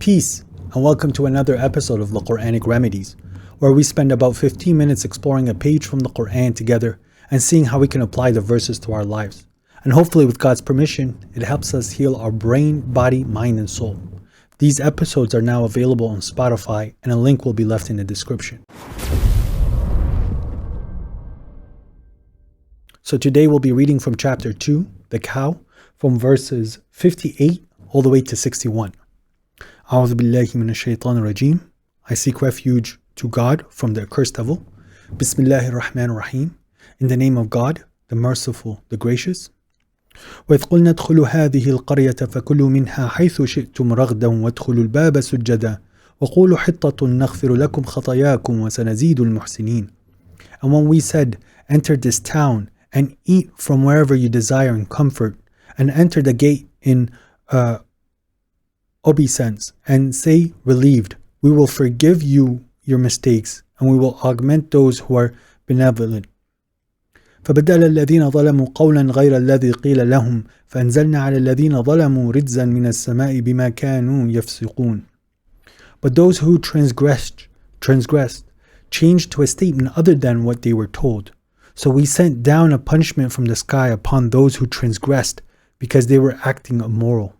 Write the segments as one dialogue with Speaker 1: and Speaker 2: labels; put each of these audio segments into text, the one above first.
Speaker 1: Peace, and welcome to another episode of the Quranic Remedies, where we spend about 15 minutes exploring a page from the Quran together and seeing how we can apply the verses to our lives. And hopefully with God's permission, it helps us heal our brain, body, mind, and soul. These episodes are now available on Spotify, and a link will be left in the description. So today we'll be reading from chapter 2, the cow, from verses 58 all the way to 61. أعوذ بالله من الشيطان الرجيم. I seek refuge to God from the accursed devil. Bismillahir Rahmanir Rahim. In the name of God, the merciful, the gracious. وإذ قلنا ادخلوا هذه القرية فكلوا منها حيث شئتم رغدا وادخلوا الباب سجدا وقولوا حطة نغفر لكم خطاياكم وسنزيد المحسنين. And when we said, enter this town and eat from wherever you desire in comfort, and enter the gate in obeisance, and say relieved, we will forgive you your mistakes, and we will augment those who are benevolent. فبدل الذين ظلموا قولا غير الذي قيل لهم فأنزلنا على الذين ظلموا رجزا من السماء بما كانوا يفسقون. But those who transgressed changed to a statement other than what they were told. So we sent down a punishment from the sky upon those who transgressed because they were acting immoral.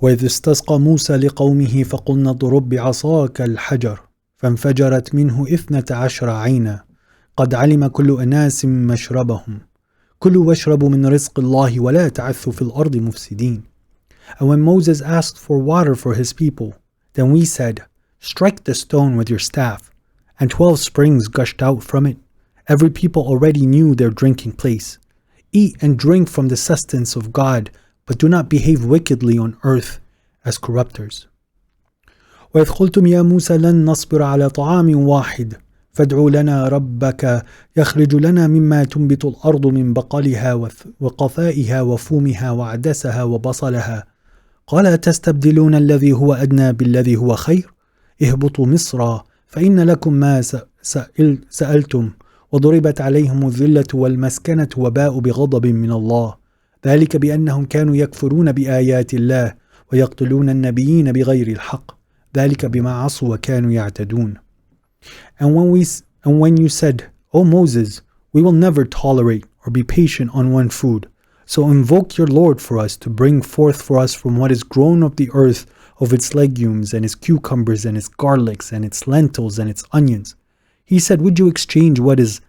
Speaker 1: وإذ استسقى موسى لقومه فقلنا اضرب بعصاك الحجر فانفجرت منه 12 عينا قد علم كل أناس مشربهم كلوا واشربوا من رزق الله ولا تعثوا في الأرض مفسدين. And when Moses asked for water for his people, then we said, strike the stone with your staff, and 12 springs gushed out from it. Every people already knew their drinking place. Eat and drink from the sustenance of God, but do not behave wickedly on earth as corruptors. وإذ قلتم يا موسى لن نصبر على طعام واحد فادع لنا ربك يخرج لنا مما تنبت الأرض من بقلها وقثائها وفومها وعدسها وبصلها قال تستبدلون الذي هو أدنى بالذي هو خير اهبطوا مصرا فإن لكم ما سألتم وضربت عليهم الذلة والمسكنة وباءوا بغضب من الله ذلك بأنهم كانوا يكفرون بآيات الله ويقتلون النبيين بغير الحق ذلك بما عصوا وكانوا يعتدون. And when you said, O Moses, we will never tolerate or be patient on one food, so invoke your Lord for us to bring forth for us from what is grown of the earth of its legumes and its cucumbers and its garlics and its lentils and its onions. He said, would you exchange what is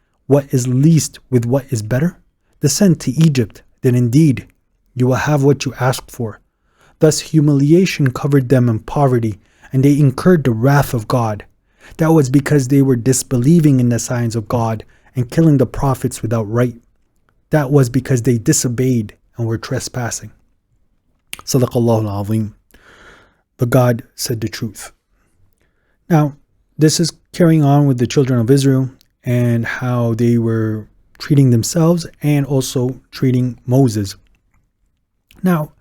Speaker 1: least with what is better? Descend to Egypt, then indeed you will have what you asked for. Thus humiliation covered them in poverty, and they incurred the wrath of God. That was because they were disbelieving in the signs of God and killing the prophets without right. That was because they disobeyed and were trespassing. Sadaqallahu al-Azim. But God said the truth. Now, this is carrying on with the children of Israel and how they were treating themselves and also treating Moses. Now,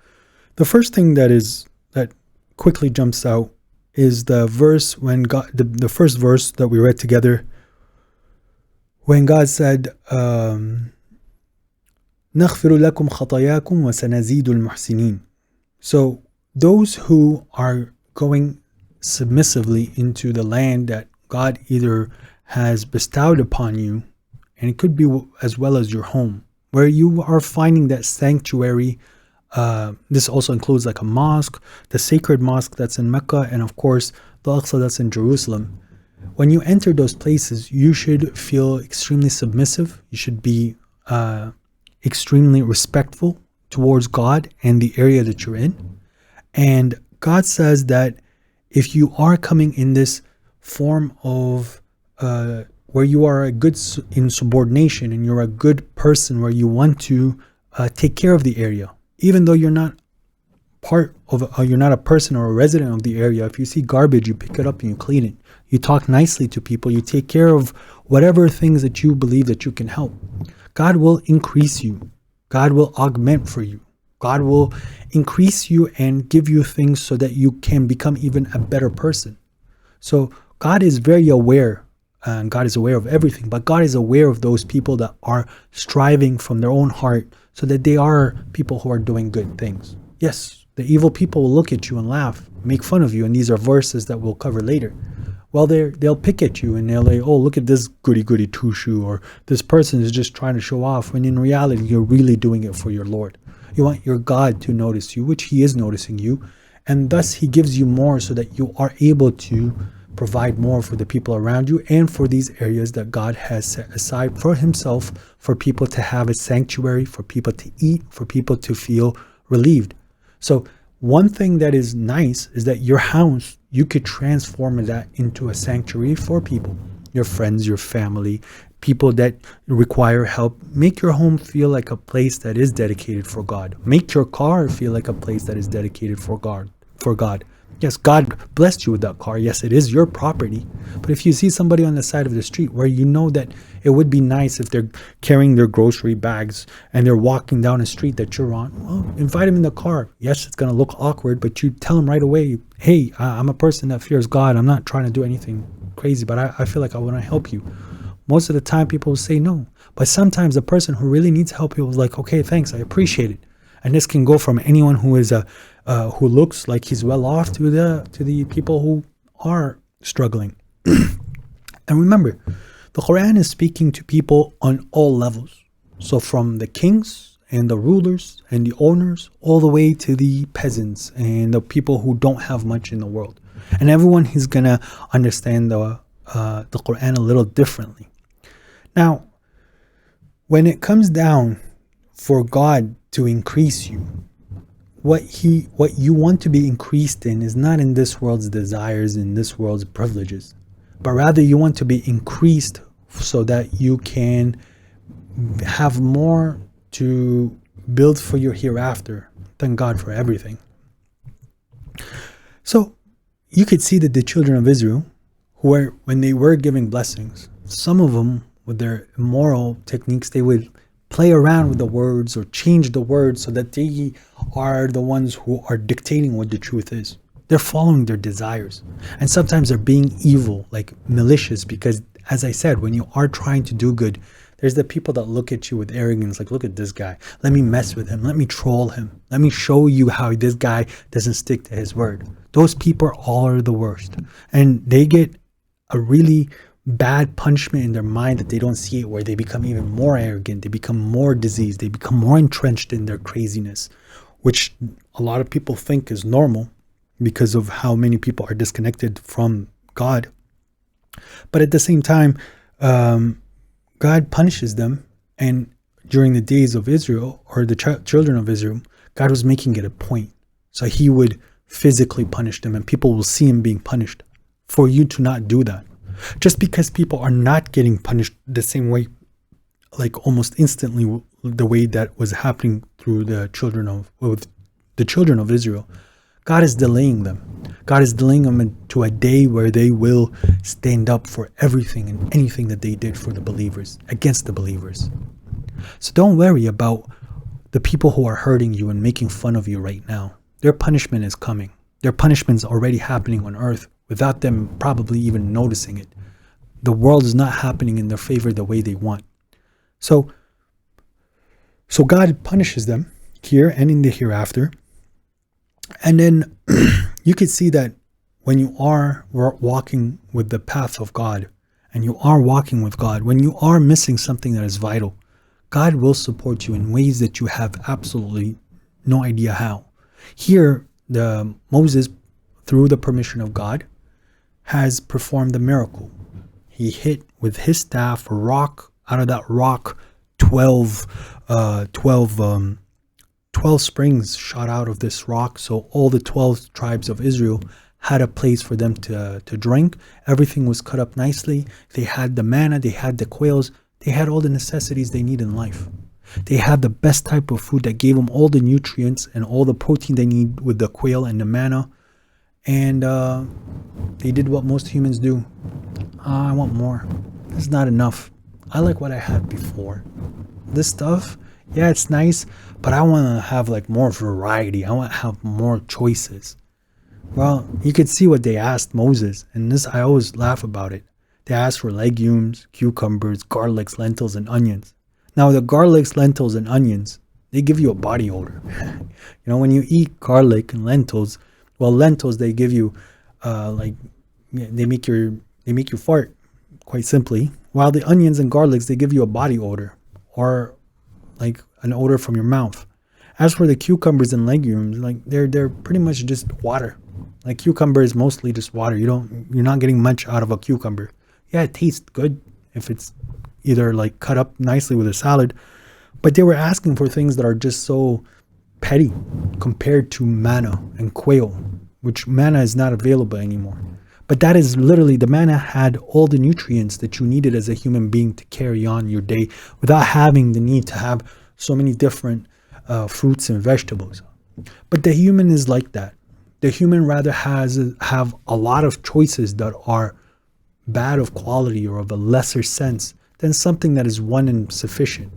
Speaker 1: the first thing that quickly jumps out is the verse when God, the first verse that we read together, when God said, نَغْفِرُ لَكُمْ خَطَيَاكُمْ وَسَنَزِيدُ الْمُحْسِنِينَ. So those who are going submissively into the land that God either has bestowed upon you, and it could be as well as your home, where you are finding that sanctuary. This also includes like a mosque, the sacred mosque that's in Mecca, and of course the Aqsa that's in Jerusalem. When you enter those places, you should feel extremely submissive. You should be extremely respectful towards God and the area that you're in. And God says that if you are coming in this form of where you are a good in subordination and you're a good person, where you want to take care of the area, even though you're not you're not a person or a resident of the area. If you see garbage, you pick it up and you clean it. You talk nicely to people. You take care of whatever things that you believe that you can help. God will increase you. God will augment for you. God will increase you and give you things so that you can become even a better person. So God is very aware, and God is aware of everything, but God is aware of those people that are striving from their own heart so that they are people who are doing good things. Yes, The evil people will look at you and laugh, make fun of you, and these are verses that we'll cover later. Well, they'll pick at you and they'll like, oh, look at this goody-goody two-shoe, or this person is just trying to show off, when in reality, you're really doing it for your Lord. You want your God to notice you, which He is noticing you, and thus He gives you more so that you are able to provide more for the people around you and for these areas that God has set aside for Himself, for people to have a sanctuary, for people to eat, for people to feel relieved. So one thing that is nice is that your house, you could transform that into a sanctuary for people, your friends, your family, people that require help. Make your home feel like a place that is dedicated for God. Make your car feel like a place that is dedicated for God. Yes, God blessed you with that car. Yes, it is your property. But if you see somebody on the side of the street where you know that it would be nice if they're carrying their grocery bags and they're walking down a street that you're on, well, invite them in the car. Yes, it's going to look awkward, but you tell them right away, hey, I'm a person that fears God. I'm not trying to do anything crazy, but I feel like I want to help you. Most of the time people will say no. But sometimes the person who really needs help, is like, okay, thanks, I appreciate it. And this can go from anyone who is who looks like he's well off to the people who are struggling. And remember, the Quran is speaking to people on all levels. So from the kings and the rulers and the owners, all the way to the peasants and the people who don't have much in the world. And everyone is gonna understand the Quran a little differently. Now, when it comes down for God to increase you, what you want to be increased in is not in this world's desires, in this world's privileges, but rather you want to be increased so that you can have more to build for your hereafter. Thank God for everything. So you could see that the children of Israel, when they were giving blessings, some of them with their immoral techniques, they would play around with the words or change the words so that they are the ones who are dictating what the truth is. They're following their desires. And sometimes they're being evil, like malicious, because as I said, when you are trying to do good, there's the people that look at you with arrogance, like, look at this guy. Let me mess with him. Let me troll him. Let me show you how this guy doesn't stick to his word. Those people are the worst. And they get a really bad punishment in their mind that they don't see it, where they become even more arrogant, they become more diseased, they become more entrenched in their craziness, which a lot of people think is normal because of how many people are disconnected from God. But at the same time, God punishes them, and during the days of Israel, or the children of Israel, God was making it a point. So He would physically punish them, and people will see Him being punished for you to not do that. Just because people are not getting punished the same way, like almost instantly, the way that was happening through the children of Israel, God is delaying them. God is delaying them to a day where they will stand up for everything and anything that they did for the believers, against the believers. So don't worry about the people who are hurting you and making fun of you right now. Their punishment is coming. Their punishment is already happening on earth, without them probably even noticing it. The world is not happening in their favor the way they want. So God punishes them here and in the hereafter. And then you could see that when you are walking with the path of God, and you are walking with God, when you are missing something that is vital, God will support you in ways that you have absolutely no idea how. Here, Moses, through the permission of God, has performed a miracle. He hit with his staff a rock. Out of that rock, 12 springs shot out of this rock. So all the 12 tribes of Israel had a place for them to drink. Everything was cut up nicely. They had the manna, they had the quails, they had all the necessities they need in life. They had the best type of food that gave them all the nutrients and all the protein they need with the quail and the manna. And they did what most humans do. I want more. It's not enough. I like what I had before. This stuff, yeah, it's nice, but I want to have like more variety. I want to have more choices. Well, you could see what they asked Moses, and this, I always laugh about it. They asked for legumes, cucumbers, garlics, lentils, and onions. Now, the garlics, lentils, and onions, they give you a body odor. When you eat garlic and lentils, well, lentils, they give you they make you fart, quite simply, while the onions and garlics, they give you a body odor, or like an odor from your mouth. As for the cucumbers and legumes, like they're pretty much just water. Like cucumber is mostly just water. You're not getting much out of a cucumber. Yeah, it tastes good if it's either like cut up nicely with a salad, but they were asking for things that are just so petty compared to manna and quail, which manna is not available anymore. But that is literally, the manna had all the nutrients that you needed as a human being to carry on your day without having the need to have so many different fruits and vegetables. But the human is like that. The human rather have a lot of choices that are bad of quality or of a lesser sense than something that is one and sufficient.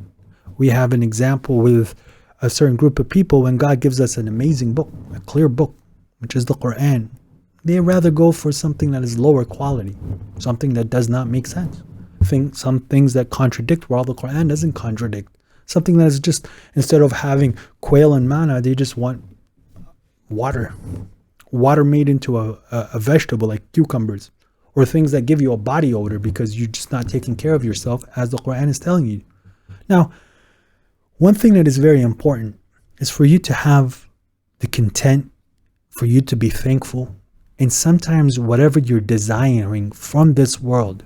Speaker 1: We have an example with a certain group of people when God gives us an amazing book, a clear book, which is the Quran. They rather go for something that is lower quality, something that does not make sense. Some things that contradict while the Quran doesn't contradict. Something that is just, instead of having quail and manna, they just want water made into a vegetable like cucumbers, or things that give you a body odor because you're just not taking care of yourself as the Quran is telling you. Now, one thing that is very important is for you to have the content, for you to be thankful, and sometimes whatever you're desiring from this world,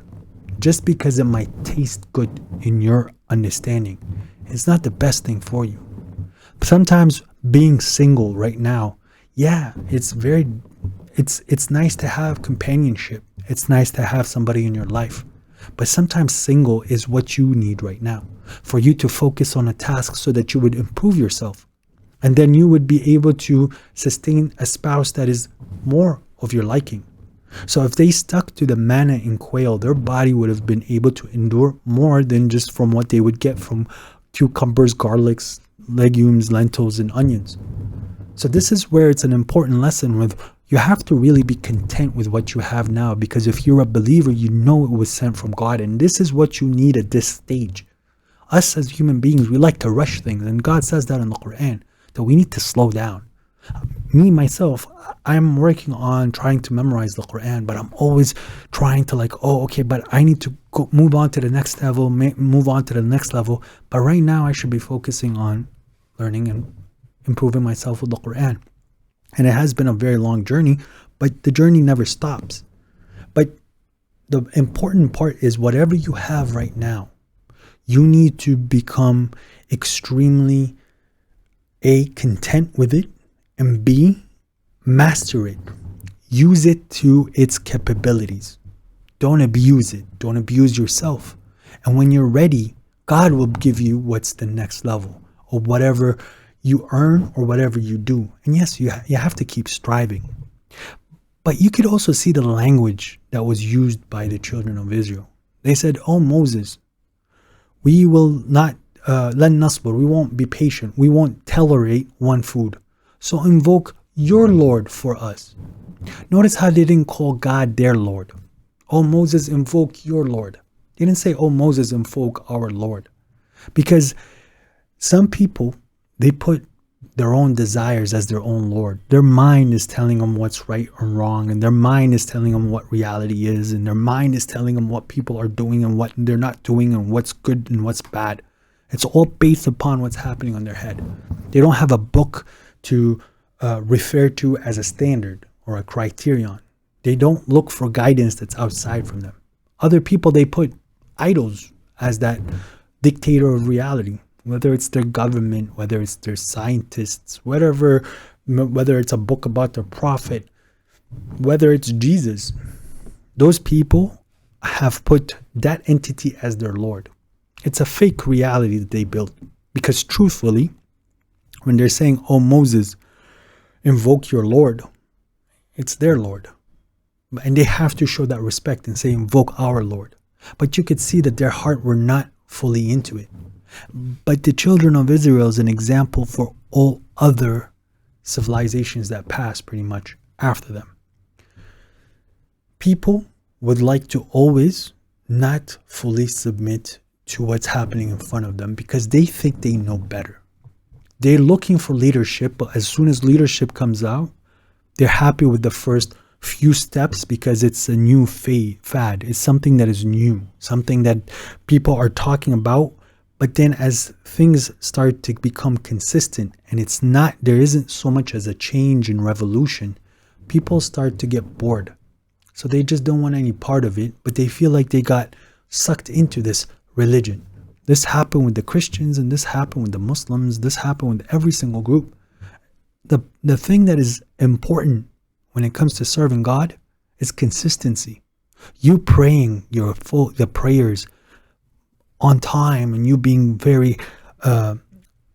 Speaker 1: just because it might taste good in your understanding, it's not the best thing for you. Sometimes being single right now, yeah, it's nice to have companionship. It's nice to have somebody in your life. But sometimes single is what you need right now, for you to focus on a task so that you would improve yourself. And then you would be able to sustain a spouse that is more of your liking. So if they stuck to the manna and quail, their body would have been able to endure more than just from what they would get from cucumbers, garlics, legumes, lentils, and onions. So this is where it's an important lesson with you have to really be content with what you have now, because if you're a believer, you know it was sent from God, and this is what you need at this stage. Us as human beings, we like to rush things, and God says that in the Quran, that we need to slow down. Me, myself, I'm working on trying to memorize the Quran, but I'm always trying to but I need to move on to the next level, But right now I should be focusing on learning and improving myself with the Quran. And it has been a very long journey, but the journey never stops. But the important part is whatever you have right now, you need to become extremely content with it, and B, master it. Use it to its capabilities. Don't abuse it. Don't abuse yourself. And when you're ready, God will give you what's the next level, or whatever you earn or whatever you do. And yes, you have to keep striving. But you could also see the language that was used by the children of Israel. They said, "Oh Moses, we will not we won't be patient. We won't tolerate one food. So invoke your Lord for us." Notice how they didn't call God their Lord. "Oh Moses, invoke your Lord." They didn't say, "Oh Moses, invoke our Lord." Because some people, they put their own desires as their own Lord. Their mind is telling them what's right or wrong, and their mind is telling them what reality is, and their mind is telling them what people are doing and what they're not doing, and what's good and what's bad. It's all based upon what's happening on their head. They don't have a book to refer to as a standard or a criterion. They don't look for guidance that's outside from them. Other people, they put idols as that dictator of reality, whether it's their government, whether it's their scientists, whether it's a book about their prophet, whether it's Jesus. Those people have put that entity as their Lord. It's a fake reality that they built, because truthfully, when they're saying, "Oh Moses, invoke your Lord," it's their Lord. And they have to show that respect and say, "Invoke our Lord." But you could see that their heart were not fully into it. But the children of Israel is an example for all other civilizations that passed pretty much after them. People would like to always not fully submit to what's happening in front of them because they think they know better. They're looking for leadership, but as soon as leadership comes out, they're happy with the first few steps because it's a new fad. It's something that is new, something that people are talking about. But then as things start to become consistent and there isn't so much as a change and revolution, people start to get bored. So they just don't want any part of it, but they feel like they got sucked into this religion. This happened with the Christians, and this happened with the Muslims. This happened with every single group. The thing that is important when it comes to serving God is consistency. You praying the prayers on time, and you being very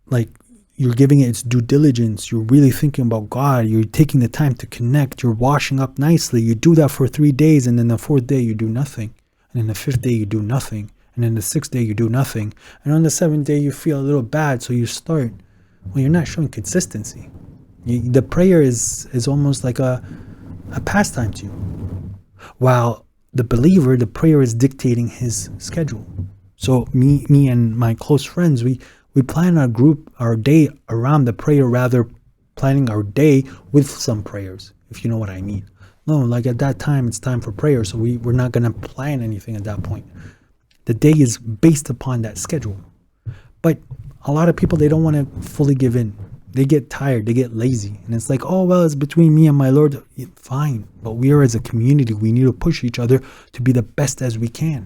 Speaker 1: like you're giving it its due diligence. You're really thinking about God. You're taking the time to connect. You're washing up nicely. You do that for 3 days, and then the 4th day you do nothing, and then the 5th day you do nothing, and then the 6th day you do nothing, and on the 7th day you feel a little bad, so you start. Well, you're not showing consistency. The prayer is almost like a pastime to you, while the believer, the prayer is dictating his schedule. So me and my close friends, we plan our day around the prayer, rather planning our day with some prayers, if you know what I mean. No, like at that time it's time for prayer, so we're not going to plan anything at that point. The day is based upon that schedule. But a lot of people, they don't want to fully give in. They get tired, they get lazy, and it's like, oh well, it's between me and my Lord. Fine, but we are, as a community, we need to push each other to be the best as we can.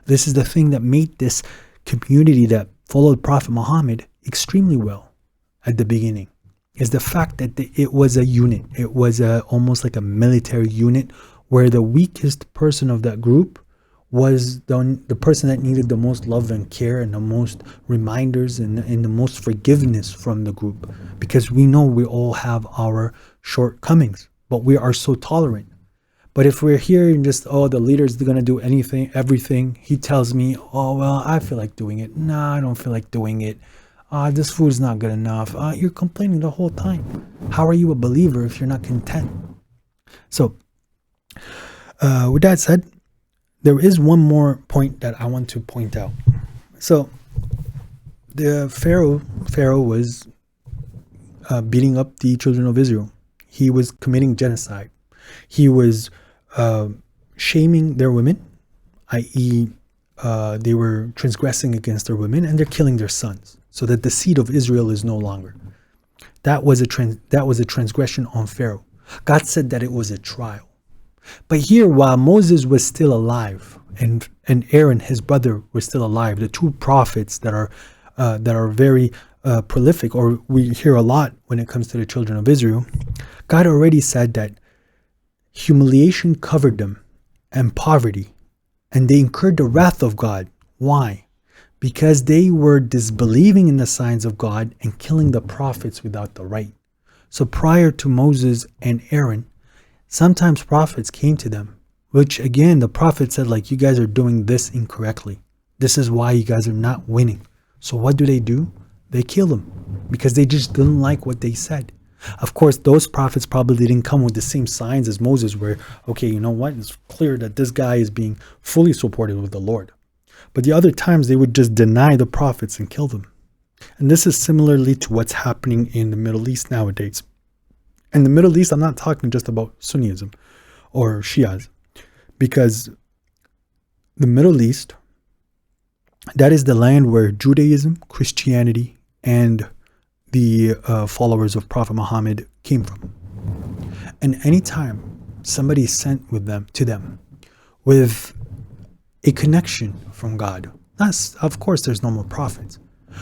Speaker 1: This is the thing that made this community that followed Prophet Muhammad extremely well at the beginning, is the fact that it was a unit. It was almost like a military unit, where the weakest person of that group was the person that needed the most love and care and the most reminders and the most forgiveness from the group, because we know we all have our shortcomings, but we are so tolerant. But if we're here and just, the leader's going to do everything, he tells me, well, I feel like doing it. No, I don't feel like doing it. This food's not good enough. You're complaining the whole time. How are you a believer if you're not content? So, with that said, there is one more point that I want to point out. So, the Pharaoh was beating up the children of Israel. He was committing genocide. He was shaming their women, i.e., they were transgressing against their women, and they're killing their sons, so that the seed of Israel is no longer. That was a transgression on Pharaoh. God said that it was a trial. But here, while Moses was still alive, and Aaron, his brother, were still alive, the two prophets that are very prolific, or we hear a lot when it comes to the children of Israel, God already said that humiliation covered them and poverty, and they incurred the wrath of God. Why? Because they were disbelieving in the signs of God and killing the prophets without the right. So prior to Moses and Aaron, sometimes prophets came to them, which again, the prophet said, like, you guys are doing this incorrectly. This is why you guys are not winning. So what do? They kill them because they just didn't like what they said. Of course, those prophets probably didn't come with the same signs as Moses, where, okay, you know what? It's clear that this guy is being fully supported with the Lord. But the other times, they would just deny the prophets and kill them. And this is similarly to what's happening in the Middle East nowadays. In the Middle East, I'm not talking just about Sunnism or Shias, because the Middle East, that is the land where Judaism, Christianity, and the followers of Prophet Muhammad came from. And anytime somebody is sent to them with a connection from God, of course there's no more prophets,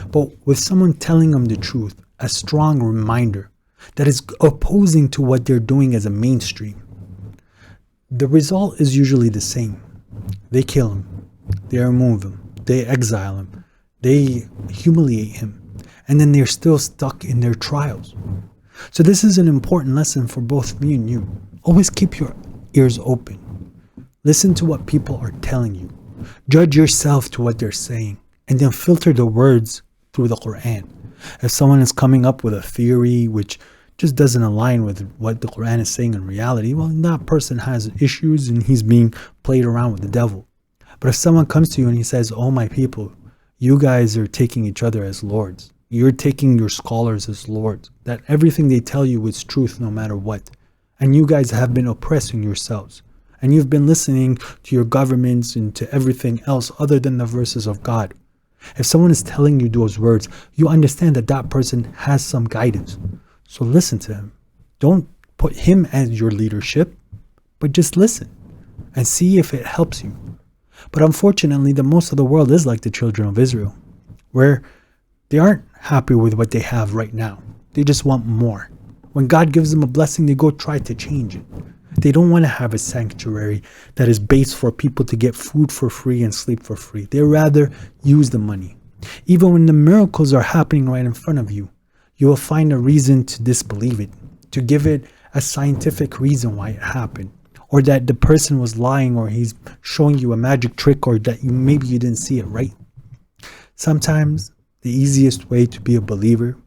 Speaker 1: but with someone telling them the truth, a strong reminder that is opposing to what they're doing as a mainstream, the result is usually the same. They kill him, they remove him, they exile him, they humiliate him, and then they're still stuck in their trials. So this is an important lesson for both me and you. Always keep your ears open. Listen to what people are telling you. Judge yourself to what they're saying, and then filter the words through the Quran. If someone is coming up with a theory which just doesn't align with what the Quran is saying in reality, well, that person has issues and he's being played around with the devil. But if someone comes to you and he says, oh, my people, you guys are taking each other as lords. you're taking your scholars as lords, that everything they tell you is truth no matter what. And you guys have been oppressing yourselves. And you've been listening to your governments and to everything else other than the verses of God. If someone is telling you those words, you understand that that person has some guidance. So listen to him. Don't put him as your leadership, but just listen and see if it helps you. But unfortunately, the most of the world is like the children of Israel, where they aren't happy with what they have right now. They just want more. When God gives them a blessing, they go try to change it. They don't want to have a sanctuary that is based for people to get food for free and sleep for free. They rather use the money. Even when the miracles are happening right in front of you, you will find a reason to disbelieve it, to give it a scientific reason why it happened, or that the person was lying, or he's showing you a magic trick, or that maybe you didn't see it right. Sometimes the easiest way to be a believer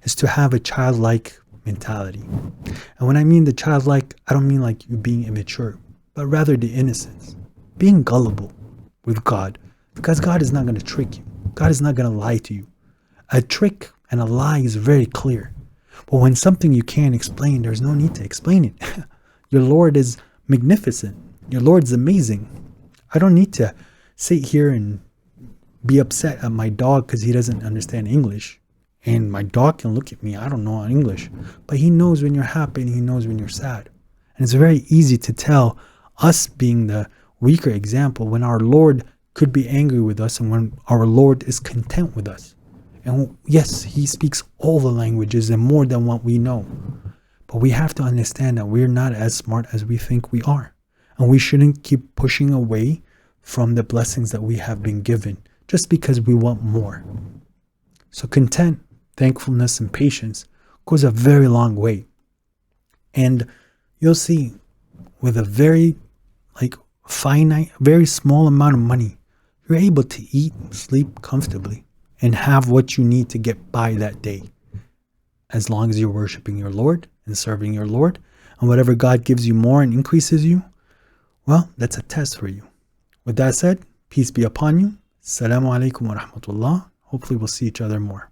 Speaker 1: is to have a childlike mentality. And when I mean the childlike, I don't mean like you being immature, but rather the innocence, being gullible with God, because God is not going to trick you. God is not going to lie to you. A trick and a lie is very clear. But when something you can't explain, there's no need to explain it. Your Lord is magnificent. Your Lord's amazing. I don't need to sit here and be upset at my dog because he doesn't understand English. And my dog can look at me, I don't know English, but he knows when you're happy and he knows when you're sad. And it's very easy to tell, us being the weaker example, when our Lord could be angry with us and when our Lord is content with us. And yes, he speaks all the languages and more than what we know. But we have to understand that we're not as smart as we think we are. And we shouldn't keep pushing away from the blessings that we have been given just because we want more. So content, thankfulness, and patience goes a very long way. And you'll see, with a very finite, very small amount of money, you're able to eat and sleep comfortably and have what you need to get by that day. As long as you're worshiping your Lord and serving your Lord, and whatever God gives you more and increases you, well, that's a test for you. With that said, peace be upon you. Assalamu alaikum wa rahmatullah. Hopefully we'll see each other more.